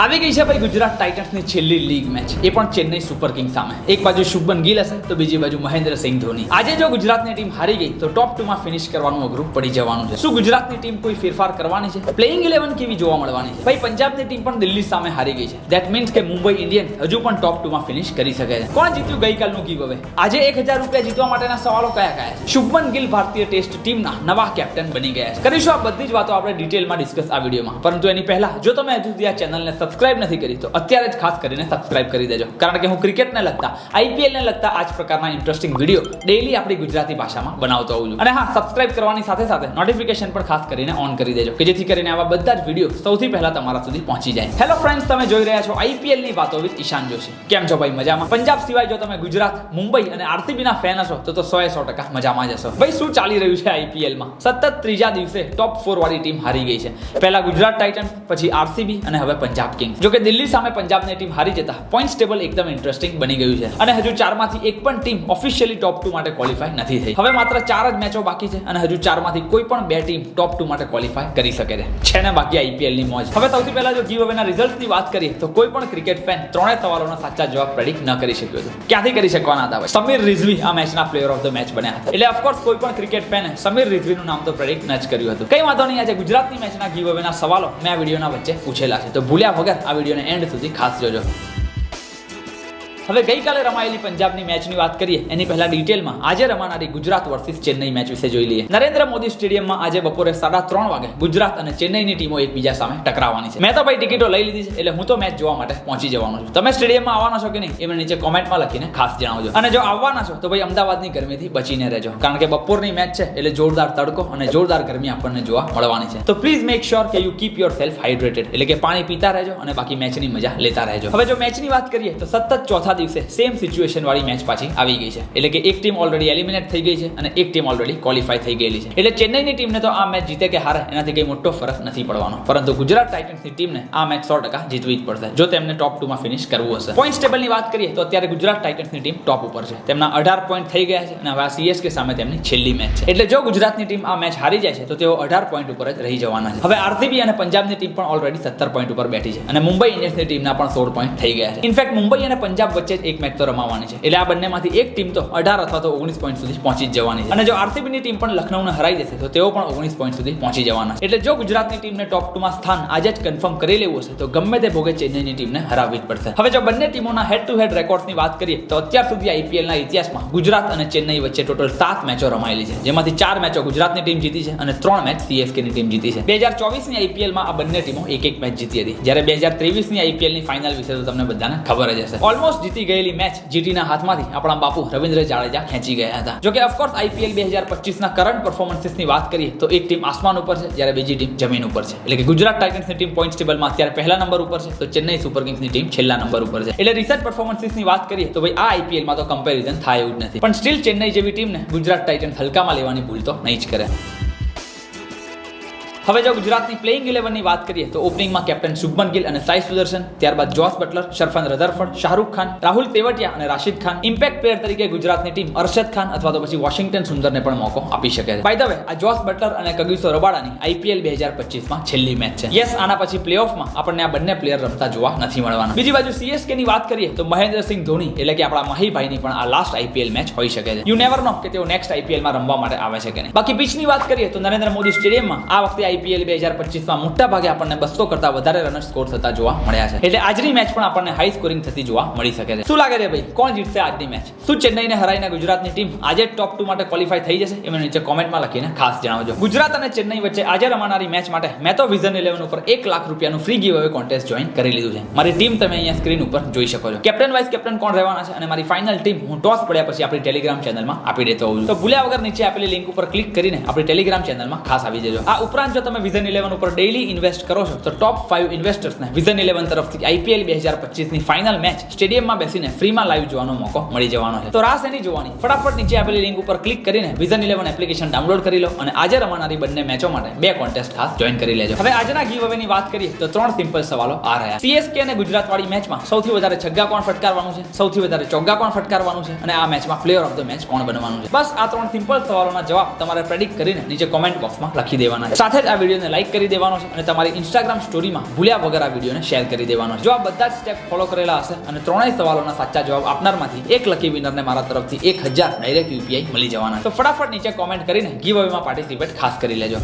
આવી ગઈ છે ભાઈ ગુજરાત ટાઇટન્સની છેલ્લી લીગ મેચ, એ પણ ચેન્નઈ સુપર કિંગ્સ સામે. એક બાજુ શુભમન ગિલ હશે તો બીજી બાજુ મહેન્દ્રસિંહ ધોની. આજે જો ગુજરાતની ટીમ હારી ગઈ તો ટોપ 2 માં ફિનિશ કરવાનું અઘરું પડી જવાનું છે. શું ગુજરાતની ટીમ કોઈ ફેરફાર કરવાની છે? પ્લેઇંગ 11 કેવી જોવા મળવાની છે? ભાઈ પંજાબની ટીમ પણ દિલ્હી સામે હારી ગઈ છે. ધેટ મીન્સ કે મુંબઈ ઇન્ડિયન્સ હજુ પણ ટોપ 2 માં ફિનિશ કરી શકે છે. કોણ જીત્યું ગઈકાલનું ગીવ અવે? આજે 1000 રૂપિયા જીતવા માટેના સવાલો કયા કયા છે? શુભમન ગિલ ભારતીય ટેસ્ટ ટીમના નવા કેપ્ટન બની ગયા છે. કરીશું આ બધી જ વાતો આપણે ડિટેલમાં ડિસ્કસ આ વિડીયોમાં. પરંતુ એની પહેલા જો તમે હજુ સુધી આ ચેનલને સબસ્ક્રાઇબ નથી કરી તો અત્યારે જ ખાસ કરીને સબસ્ક્રાઇબ કરી દેજો, કારણ કે હું ક્રિકેટને લગતા, આઈપીએલને લગતા આ જ પ્રકારના ઇન્ટરેસ્ટિંગ વિડીયો ડેઈલી આપણી ગુજરાતી ભાષામાં બનાવતો હોઉં છું. અને હા, સબસ્ક્રાઇબ કરવાની સાથે સાથે નોટિફિકેશન પણ ખાસ કરીને ઓન કરી દેજો કે જેથી કરીને આવા બધા જ વિડીયો સૌથી પહેલા તમારા સુધી પહોંચી જાય. હેલો ફ્રેન્ડ્સ, તમે જોઈ રહ્યા છો આઈપીએલની વાતો વિથ ઈશાન જોશી. કેમ છો ભાઈ? મજામાં? પંજાબ સિવાય જો તમે ગુજરાત, મુંબઈ અને આરસીબી ના ફેન હશો તો 100% મજામાં જ હશો. ભાઈ શું ચાલી રહ્યું છે આઈપીએલમાં? સતત ત્રીજા દિવસે ટોપ 4 વાળી ટીમ હારી ગઈ છે. પહેલા ગુજરાત ટાઇટન્સ, પછી આરસીબી અને હવે પંજાબ કિંગ્સ. જો કે દિલ્હી સામે પંજાબની ટીમ હારી જતા પોઈન્ટ્સ ટેબલ એકદમ ઇન્ટરેસ્ટિંગ બની ગયું છે અને હજુ 4 માંથી એક પણ ટીમ ઓફિશિયલી ટોપ 2 માટે ક્વોલિફાય નથી થઈ. હવે માત્ર 4 જ મેચો બાકી છે અને હજુ 4 માંથી કોઈ પણ 2 ટીમ ટોપ 2 માટે ક્વોલિફાય કરી શકે છે ને બાકી આઈપીએલ ની મોજ. હવે સૌથી પહેલા જો ગીવ અવેના રિઝલ્ટની વાત કરીએ તો કોઈ પણ ક્રિકેટ ફેન ત્રણેય સવાલોના સાચા જવાબ પ્રેડિક્ટ ન કરી શક્યો હતો. ક્યાંથી કરી શકવાના હતા? સમીર રિઝવી આ મેચના પ્લેયર ઓફ ધ મેચ બન્યા હતા. એટલે ઓફકોર્સ કોઈ પણ ક્રિકેટ ફેને સમીર રિઝવીનું નામ તો પ્રેડિક્ટ ન જ કર્યું હતું. કઈ વાંધો નહીં, આજે ગુજરાતની મેચના ગીવ અવેના સવાલો મેં આ વિડીયોના વચ્ચે પૂછેલા છે, તો ભૂલ્યા વગર આ વિડીયોને એન્ડ સુધી ખાસ જોજો. હવે ગઈકાલે રમાયેલી પંજાબની મેચની વાત કરીએ એની પહેલા ડિટેલમાં આજે રમાનારી ગુજરાત વર્સિસ ચેન્નઈ મેચ વિશે જોઈ લઈએ. નરેન્દ્ર મોદી સ્ટેડિયમમાં આજે બપોરે 3:30 વાગે ગુજરાત અને ચેન્નઈની ટીમો એકબીજા સામે ટકરાવવાની છે. મેં તો ભાઈ ટિકિટો લઈ લીધી છે, એટલે હું તો મેચ જોવા માટે પહોંચી જવાનો છું. તમે સ્ટેડિયમમાં આવવાના છો કે નહીં એ મને નીચે કોમેન્ટમાં લખીને ખાસ જણાવજો. અને જો આવવાના છો તો ભાઈ અમદાવાદની ગરમીથી બચીને રહેજો, કારણ કે બપોરની મેચ છે એટલે જોરદાર તડકો અને જોરદાર ગરમી આપણને જોવા મળવાની છે. તો પ્લીઝ મેક શ્યોર કે you keep your self hydrated, એટલે કે પાણી પીતા રહેજો અને બાકી મેચની મજા લેતા રહેજો. હવે જો મેચની વાત કરીએ તો સતત ચોથા દિવસે સેમ સિચ્યુએશન વાળી મેચ પાછી આવી ગઈ છે. એટલે કે એક ટીમ ઓલરેડી એલિમિનેટ થઈ ગઈ છે અને એક ટીમ ઓલરેડી ક્વોલિફાય થઈ ગયેલી છે. એટલે ચેન્નઈની ટીમને તો આ મેચ જીતે કે હારે એનાથી કઈ મોટો ફરક નથી પડવાનો, પરંતુ ગુજરાત ટાઇટન્સની ટીમને આ મેચ 100% જીતવી જ પડશે જો તેમને ટોપ 2 માં ફિનિશ કરવું હશે. પોઈન્ટ ટેબલની વાત કરીએ તો અત્યારે ગુજરાત ટાઇટન્સની ટીમ ટોપ ઉપર છે. તેમના 18 પોઈન્ટ થઈ ગયા છે અને હવે આ સીએસકે સામે તેમની છેલ્લી મેચ છે. એટલે જો ગુજરાતની ટીમ આ મેચ હારી જાય છે તો તેઓ 18 પોઈન્ટ ઉપર જ રહી જવાના છે. હવે આરસીબી અને પંજાબની ટીમ પણ ઓલરેડી 17 પોઈન્ટ ઉપર બેઠી છે અને મુંબઈ ઇન્ડિયન્સની ટીમના પણ 16 પોઈન્ટ થઈ ગયા છે. ઇનફેક્ટ મુંબઈ અને પંજાબ વચ્ચે જ એક મેચ તો રમાવાની છે, એટલે આ બંનેમાંથી એક ટીમ તો 18 અથવા તો 19 પોઈન્ટ સુધી પહોંચી જ જવાની છે. અને જો આરસીબીની ટીમ પણ લખનૌને હરાઈ જશે તો તેઓ પણ 19 પોઈન્ટ સુધી પહોંચી જવાના છે. એટલે જો ગુજરાતની ટીમને ટોપ 2 માં સ્થાન આજે જ કન્ફર્મ કરી લેવું હશે તો ગમે તે ભોગે ચેન્નઈની ટીમને હરાવવી જ પડશે. હવે જો બંને ટીમોના હેડ ટુ હેડ રેકોર્ડ્સની વાત કરીએ તો અત્યાર સુધી આઈપીએલના ઇતિહાસમાં ગુજરાત અને ચેન્નઈ વચ્ચે ટોટલ 7 મેચો રમાયેલી છે, જેમાંથી 4 મેચો ગુજરાતની ટીમ જીતી છે અને 3 મેચ સીએસકેની ટીમ જીતી છે. 2024ની આઈપીએલમાં આ બંને ટીમો એક મેચ જીતી હતી, જ્યારે 2023ની આઈપીએલની ફાઇનલ વિશે તો તમને બધાને ખબર જ હશે. ઓલમોસ્ટ જીતી ગયેલી મેચ જીટીના હાથમાંથી આપણા બાપુ રવિન્દ્ર જાડેજા ખેંચી ગયા હતા. જો કે ઓફકોર્સ આઈપીએલ 2025ના કરંટ પરફોર્મન્સીસની વાત કરીએ તો એક ટીમ આસમાન ઉપર છે જ્યારે બીજી ટીમ જમીન ઉપર છે. એટલે કે ગુજરાત ટાઇટન્સની ટીમ પોઈન્ટ ટેબલમાં અત્યારે પહેલા નંબર ઉપર છે તો ચેન્નઈ સુપર કિંગ્સની ટીમ છેલ્લા નંબર ઉપર છે. એટલે રિસર્ચ પરફોર્મન્સીસની વાત કરીએ તો ભાઈ આ આઈપીએલમાં તો કમ્પેરિઝન થાય એવું જ નથી, પણ સ્ટીલ ચેન્નઈ જેવી ટીમને ગુજરાત ટાઇટન્સ હલકામાં લેવાની ભૂલ તો નહીં જ કરે. હવે જો ગુજરાતની પ્લેઇંગ 11 ની વાત કરીએ તો ઓપનિંગમાં કેપ્ટન શુભમન ગિલ અને સાઈ સુદર્શન, ત્યારબાદ જોસ બટલર, શરફન રધરફર્ડ, શાહરૂખ ખાન, રાહુલ તેવટિયા અને રાશિદ ખાન. ઇમ્પેક્ટ પ્લેયર તરીકે ગુજરાતની ટીમ અરશદ ખાન અથવા તો પછી વોશિંગ્ટન સુંદરને પણ મોકો આપી શકે છે. બાય ધ વે, આ જોસ બટલર અને કગિસો રબાડાની આઈપીએલ 2025માં છેલ્લી મેચ છે. યસ, આના પછી પ્લેઓફમાં આપણને આ બંને પ્લેયર રમતા જોવા નથી મળવાના. બીજી બાજુ સીએસકે ની વાત કરીએ તો મહેન્દ્રસિંહ ધોની એટલે કે આપણા માહીભાઈની પણ આ લાસ્ટ આઈપીએલ મેચ હોઈ શકે છે. યુ નેવર નો કે તેઓ નેક્સ્ટ આઈપીએલમાં રમવા માટે આવે છે કે નહીં. બાકી પિચની વાત કરીએ તો નરેન્દ્ર મોદી સ્ટેડિયમમાં આ વખતે આઈપીએલ 2025માં મોટા ભાગે આપણને 200 કરતા વધારે રન સ્કોર થતા જોવા મળ્યા છે. એટલે આજની મેચ પણ આપણને હાઈ સ્કોરિંગ થતી જોવા મળી શકે છે. શું લાગે છે ભાઈ, કોણ જીતશે આજની મેચ? શું ચેન્નઈને હરાઈને ગુજરાતની ટીમ આજે ટોપ 2 માટે ક્વોલિફાય થઈ જશે? એ મને નીચે કોમેન્ટમાં લખીને ખાસ જણાવજો. ગુજરાત અને ચેન્નઈ વચ્ચે આજે રમાનારી મેચ માટે મેં તો વિઝન 11 ઉપર 1 લાખ રૂપિયાનું ફ્રી ગીવ અવે કોન્ટેસ્ટ જોઈન કરી લીધું છે. મારી ટીમ તમે અહીંયા સ્ક્રીન ઉપર જોઈ શકો છો. કેપ્ટન વાઇસ કેપ્ટન કોણ રહેવાના છે અને મારી ફાઇનલ ટીમ હું ટોસ પડ્યા પછી આપણી ટેલિગ્રામ ચેનલમાં આપી દેતો હોઉં છું. તો ભૂલ્યા વગર નીચે આપેલી લિંક ઉપર ક્લિક કરીને આપણી ટેલિગ્રામ ચેનલમાં ખાસ આવી જજો. આ ઉપરાંત જો તમે વિઝન 11 ઉપર ડેઈલી ઇન્વેસ્ટ કરો છો તો ટોપ 5 ઇન્વેસ્ટર્સને વિઝન 11 તરફથી આઈપીએલ 2025ની ફાઇનલ મેચ સ્ટેડિયમમાં બેસીને ફ્રીમાં લાઈવ જોવાનો મોકો મળી જવાનો છે. તો રાસ એની જોવાની, ફટાફટ નીચે આપેલી લિંક ઉપર ક્લિક કરીને વિઝન 11 એપ્લિકેશન ડાઉનલોડ કરી લો અને આજે રમાનારી બંને મેચો માટે 2 કોન્ટેસ્ટ ખાસ જોઈન કરી લેજો. હવે આજના ગીવ અવેની વાત કરીએ તો 3 સિમ્પલ સવાલો આ રહ્યા. સીએસકે અને ગુજરાત વાળી મેચમાં સૌથી વધારે છગ્ગા કોણ ફટકારવાનું છે, સૌથી વધારે ચોગ્ગા કોણ ફટકારવાનું છે અને આ મેચમાં પ્લેયર ઓફ ધ મેચ કોણ બનવાનું છે. બસ આ 3 સિમ્પલ સવાલોના જવાબ તમારે પ્રેડિક્ટ કરીને નીચે કોમેન્ટ બોક્સમાં લખી દેવાના છે. સાથે જ આ વિડીયોને લાઈક કરી દેવાનો છે અને તમારી ઇન્સ્ટાગ્રામ સ્ટોરીમાં ભૂલ્યા વગર આ વિડીયોને શેર કરી દેવાનો છે. જો આ બધા જ સ્ટેપ ફોલો કરેલા હશે અને ત્રણેય સવાલોના સાચા જવાબ આપનારમાંથી એક લકી વિનરને મારા તરફથી 1000 ડાયરેક્ટ યુપીઆઈ મળી જવાના છે. તો ફટાફટ નીચે કોમેન્ટ કરીને ગીવ અવેમાં પાર્ટિસિપેટ ખાસ કરી લેજો.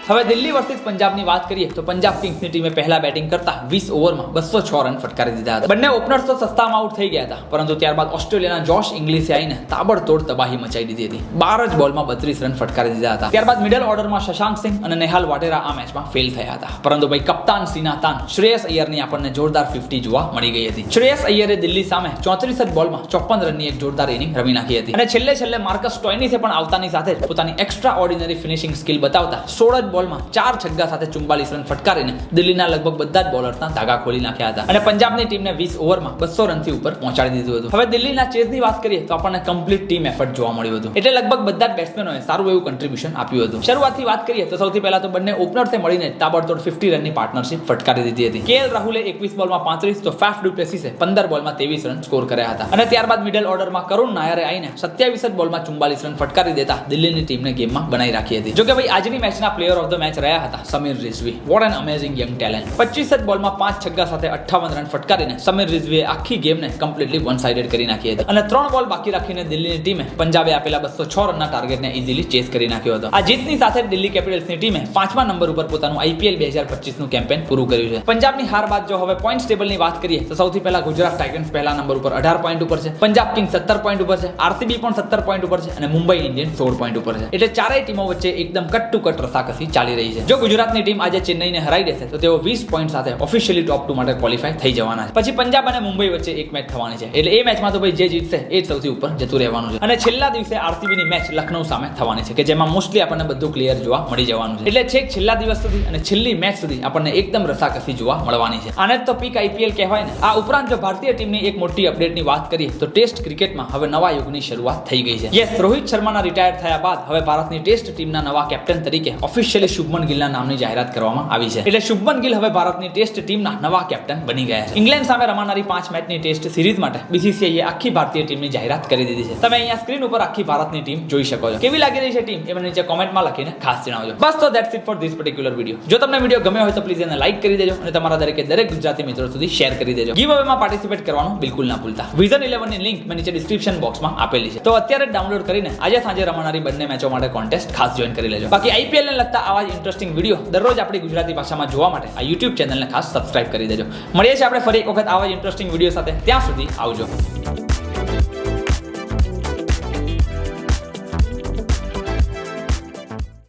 હવે દિલ્હી વર્સિસ પંજાબની વાત કરીએ તો પંજાબ કિંગ્સની ટીમે પહેલા બેટિંગ કરતા 20 ઓવરમાં 206 રન ફટકારી દીધા હતા. બંને ઓપનર્સ તો સસ્તામાં આઉટ થઈ ગયા હતા, પરંતુ ત્યારબાદ ઓસ્ટ્રેલિયાના જોશ ઇંગ્લિશે આવીને તાબડતોડ તબાહી મચાવી દીધી હતી. 12 જ બોલમાં 32 રન ફટકારી દીધા હતા. ત્યારબાદ મિડલ ઓર્ડરમાં શશાંક સિંહ અને નેહાલ વાટેરા આ મેચમાં ફેલ થયા હતા, પરંતુ ભાઈ કપ્તાન સીના તાન શ્રેયસ અય્યરની આપણને જોરદાર 50 જોવા મળી ગઈ હતી. શ્રેયસ અય્યરે દિલ્હી સામે 34 જ બોલમાં 54 રનની એક જોરદાર ઇનિંગ રમી નાખી હતી અને છેલ્લે માર્કસ સ્ટોઇનીસે પણ આવતાની સાથે જ પોતાની એક્સ્ટ્રા ઓર્ડિનરી ફિનિશિંગ સ્કિલ બતાવતા 16 જ બોલમાં 4 છગ્ગા સાથે 44 રન ફટકારીને દિલ્હીના લગભગ બધા જ બોલર્સના ધાગા ખોલી નાખ્યા હતા અને પંજાબની ટીમને 20 ઓવરમાં 200 રનથી ઉપર પહોંચાડી દીધું હતું. હવે દિલ્હીના ચેઝની વાત કરીએ તો આપણને કમ્પ્લીટ ટીમ એફર્ટ જોવા મળ્યું હતું, એટલે લગભગ બધા જ બેટ્સમેનોએ સારું એવું કન્ટ્રીબ્યુશન આપ્યું હતું. શરૂઆતથી વાત કરીએ તો સૌથી પહેલા તો બંને ઓપનર્સે મળીને તાબડતોડ 50 રનની પાર્ટનરશિપ ફટકારી દીધી હતી. કેએલ રાહુલે 21 બોલમાં 35 તો ફાફ ડુ પ્લેસિસે 15 બોલમાં 23 રન સ્કોર કર્યા હતા અને ત્યારબાદ મિડલ ઓર્ડરમાં કરુણ નાયરે આવીને 27 જ બોલમાં 44 રન ફટકારી દેતા દિલ્હીની ટીમને ગેમમાં બનાવી રાખી હતી. જોકે ભાઈ આજની મેચના પ્લેયર ઓફ ધ મેચ રહ્યા હતા Sameer Rizvi. What an amazing young talent. 25 જ બોલમાં 5 છગ્ગા સાથે 58 રન ફટકારીને સમીર રિઝવીએ આખી ગેમને કમ્પ્લીટલી વન સાઇડેડ કરી નાખી હતી અને 3 બોલ બાકી રાખીને દિલ્હીની ટીમે પંજાબે આપેલા 206 રનના ટાર્ગેટને ઇઝીલી ચેસ કરી નાખ્યો હતો. આ જીતની સાથે દિલ્હી કેપિટલ્સની ટીમે 5મા નંબર ઉપર પોતાનું આઈપીએલ 2025નું કેમ્પેન પૂરું કર્યું છે. પંજાબની હાર બાદ જો હવે પોઈન્ટ્સ ટેબલની વાત કરીએ તો સૌથી પહેલા ગુજરાત ટાઇટન્સ પહેલા નંબર ઉપર 18 પોઈન્ટ ઉપર છે, પંજાબ કિંગ્સ 17 પોઈન્ટ ઉપર છે, આરસીબી પણ 17 પોઈન્ટ ઉપર છે અને મુંબઈ ઇન્ડિયન્સ 16 પોઈન્ટ ઉપર છે. એટલે ચારેય ટીમો વચ્ચે એકદમ કટ ટુ કટ રસાકસી ચાલી રહી છે. જો ગુજરાતની ટીમ આજે ચેન્નઈને હરાઈ દેશે તો તેઓ 20 પોઈન્ટ સાથે ઓફિશિયલી ટોપ 2 માટે ક્વોલિફાય થઈ જવાના છે. પછી પંજાબ અને મુંબઈ વચ્ચે એક મેચ થવાની છે, એટલે એ મેચમાં તો ભાઈ જે જીતશે એ જ સૌથી ઉપર જતું રહેવાનું છે. અને છેલ્લા દિવસે આરસીબીની મેચ લખનઉ સામે થવાની છે કે જેમાં મોસ્ટલી આપણને બધું ક્લિયર જોવા મળી જવાનું છે. એટલે છેક છેલ્લા દિવસ સુધી અને છેલ્લી મેચ સુધી આપણને એકદમ રસાકસી જોવા મળવાની છે. આને જ તો પીક આઈપીએલ કહેવાય ને. આ ઉપરાંત જો ભારતીય ટીમની એક મોટી અપડેટની વાત કરીએ તો ટેસ્ટ ક્રિકેટમાં હવે નવા યુગની શરૂઆત થઈ ગઈ છે. યસ, રોહિત શર્માના રિટાયર થયા બાદ હવે ભારતની ટેસ્ટ ટીમના નવા કેપ્ટન તરીકે ઓફિશિયલી શુભમન ગિલના નામની જાહેરાત કરવામાં આવી છે. એટલે શુભમન ગિલ હવે ભારતની ટેસ્ટ ટીમના નવા કેપ્ટન બની ગયા છે. ઇંગ્લેન્ડ સામે રમાનારી 5 મેચની ટેસ્ટ સિરીઝ માટે બીસીસીઆઈએ આખી ભારતીય ટીમની જાહેરાત કરી દીધી છે. તમે અહીંયા સ્ક્રીન ઉપર આખી ભારતની ટીમ જોઈ શકો છો. કેવી લાગી રહી છે ટીમ એ મને નીચે કોમેન્ટમાં લખીને ખાસ જણાવજો. બસ તો that's it for this particular video. જો તમને વિડીયો ગમ્યો હોય તો પ્લીઝ એને લાઈક કરી દેજો અને તમારા દરેક ગુજરાતી મિત્રો સુધી શેર કરી દેજો. ગીવ અવેમાં પાર્ટિસિપેટ કરવાનું બિલકુલ ના ભૂલતા. વિઝન 11 ની લિંક મેં નીચે ડિસ્ક્રિપ્શન બોક્સમાં આપેલી છે, તો અત્યારે જ ડાઉનલોડ કરીને આજે સાંજે રમાનારી બંને મેચો માટે કોન્ટેસ્ટ ખાસ જોઈન કરી લેજો. બાકી આઈપીએલ ને લગતા આવા જ ઇન્ટરેસ્ટિંગ વિડીયો દરરોજ આપણી ગુજરાતી ભાષામાં જોવા માટે આ YouTube ચેનલને ખાસ સબસ્ક્રાઇબ કરી દેજો. મળીએ છીએ આપણે ફરી એક વખત આવા જ ઇન્ટરેસ્ટિંગ વિડીયો સાથે. ત્યાં સુધી આવજો.